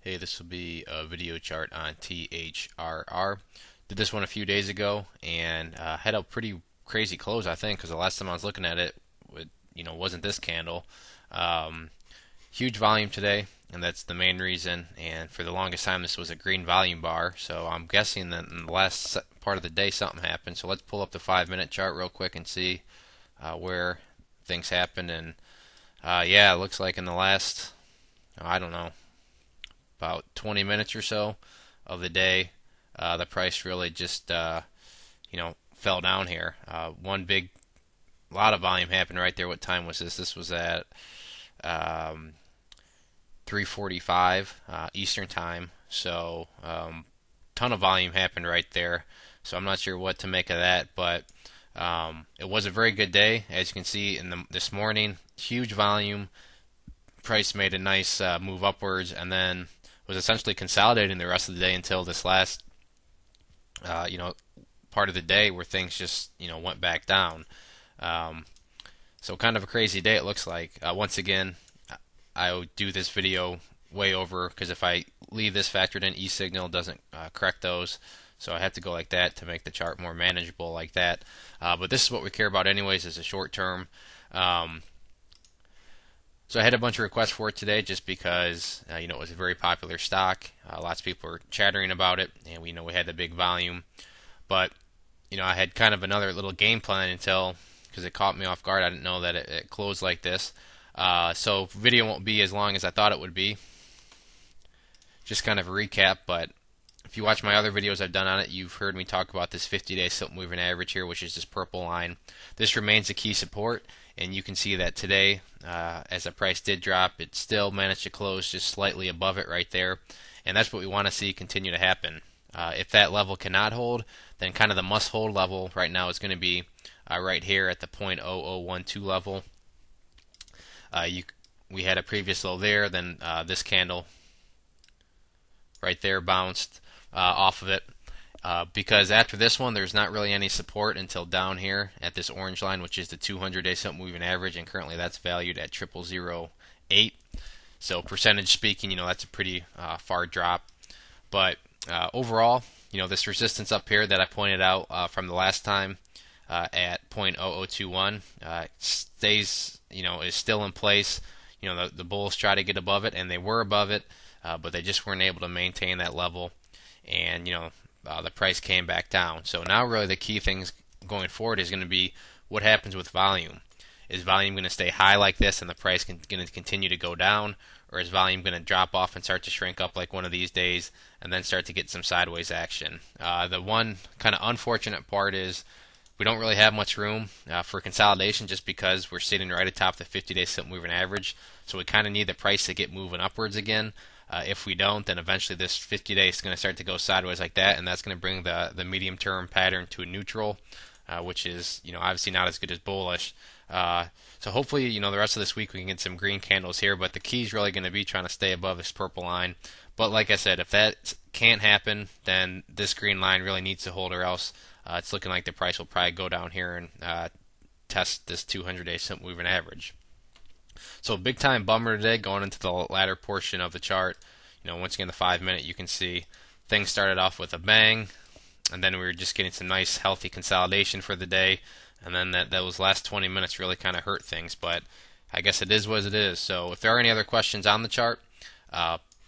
Hey, this will be a video chart on THRR. Did this one a few days ago and had a pretty crazy close, I think, because the last time I was looking at it, wasn't this candle. Um, Huge volume today, and that's the main reason. And for the longest time, this was a green volume bar. So I'm guessing that in the last part of the day, something happened. So let's pull up the 5-minute chart real quick and see where things happened. And yeah, it looks like in the last, I don't know, about 20 minutes or so of the day, the price really just fell down here. One big lot of volume happened right there. What time was this? This was at 3:45 Eastern time. So ton of volume happened right there. So I'm not sure what to make of that, but it was a very good day, as you can see this morning. Huge volume. Price made a nice move upwards, and then was essentially consolidating the rest of the day until this last part of the day where things just went back down. Um, so kind of a crazy day it looks like. Once again, I would do this video way over because if I leave this factored in, E-signal doesn't correct those. So I have to go like that to make the chart more manageable like that. But this is what we care about anyways, is a short term. So I had a bunch of requests for it today just because it was a very popular stock. Lots of people were chattering about it, and we had the big volume. But I had kind of another little game plan until, because it caught me off guard. I didn't know that it closed like this. So video won't be as long as I thought it would be. Just kind of a recap, but if you watch my other videos I've done on it, you've heard me talk about this 50-day silk moving average here, which is this purple line. This remains a key support, and you can see that today, as the price did drop, it still managed to close just slightly above it right there, and that's what we want to see continue to happen. If that level cannot hold, then kind of the must-hold level right now is going to be right here at the 0.0012 level. We had a previous low there, then this candle right there bounced off of it. Because after this one, there's not really any support until down here at this orange line, which is the 200-day silk moving average, and currently that's valued at 0008. So percentage speaking, that's a pretty far drop. But overall, this resistance up here that I pointed out from the last time at 0.0021 stays, is still in place. The bulls try to get above it, and they were above it, but they just weren't able to maintain that level. And the price came back down. So now really the key things going forward is going to be what happens with volume. Is volume going to stay high like this and the price going to continue to go down, or is volume going to drop off and start to shrink up like one of these days and then start to get some sideways action? The one kind of unfortunate part is we don't really have much room for consolidation just because we're sitting right atop the 50-day silk moving average. So we kind of need the price to get moving upwards again. If we don't, then eventually this 50-day is going to start to go sideways like that, and that's going to bring the medium-term pattern to a neutral, which is obviously not as good as bullish. So hopefully the rest of this week we can get some green candles here, but the key is really going to be trying to stay above this purple line. But like I said, if that can't happen, then this green line really needs to hold, or else it's looking like the price will probably go down here and test this 200-day simple moving average. So big time bummer today going into the latter portion of the chart. Once again the 5-minute, you can see things started off with a bang, and then we were just getting some nice healthy consolidation for the day, and then those last 20 minutes really kind of hurt things. But I guess it is what it is. So if there are any other questions on the chart,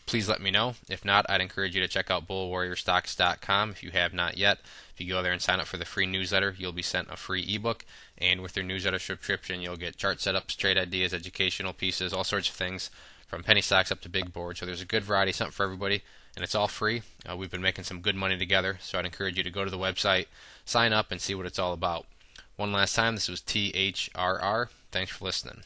please let me know. If not, I'd encourage you to check out bullwarriorstocks.com if you have not yet. If you go there and sign up for the free newsletter, you'll be sent a free ebook, and with your newsletter subscription, you'll get chart setups, trade ideas, educational pieces, all sorts of things, from penny stocks up to big boards. So there's a good variety, something for everybody, and it's all free. We've been making some good money together, so I'd encourage you to go to the website, sign up, and see what it's all about. One last time, this was THRR. Thanks for listening.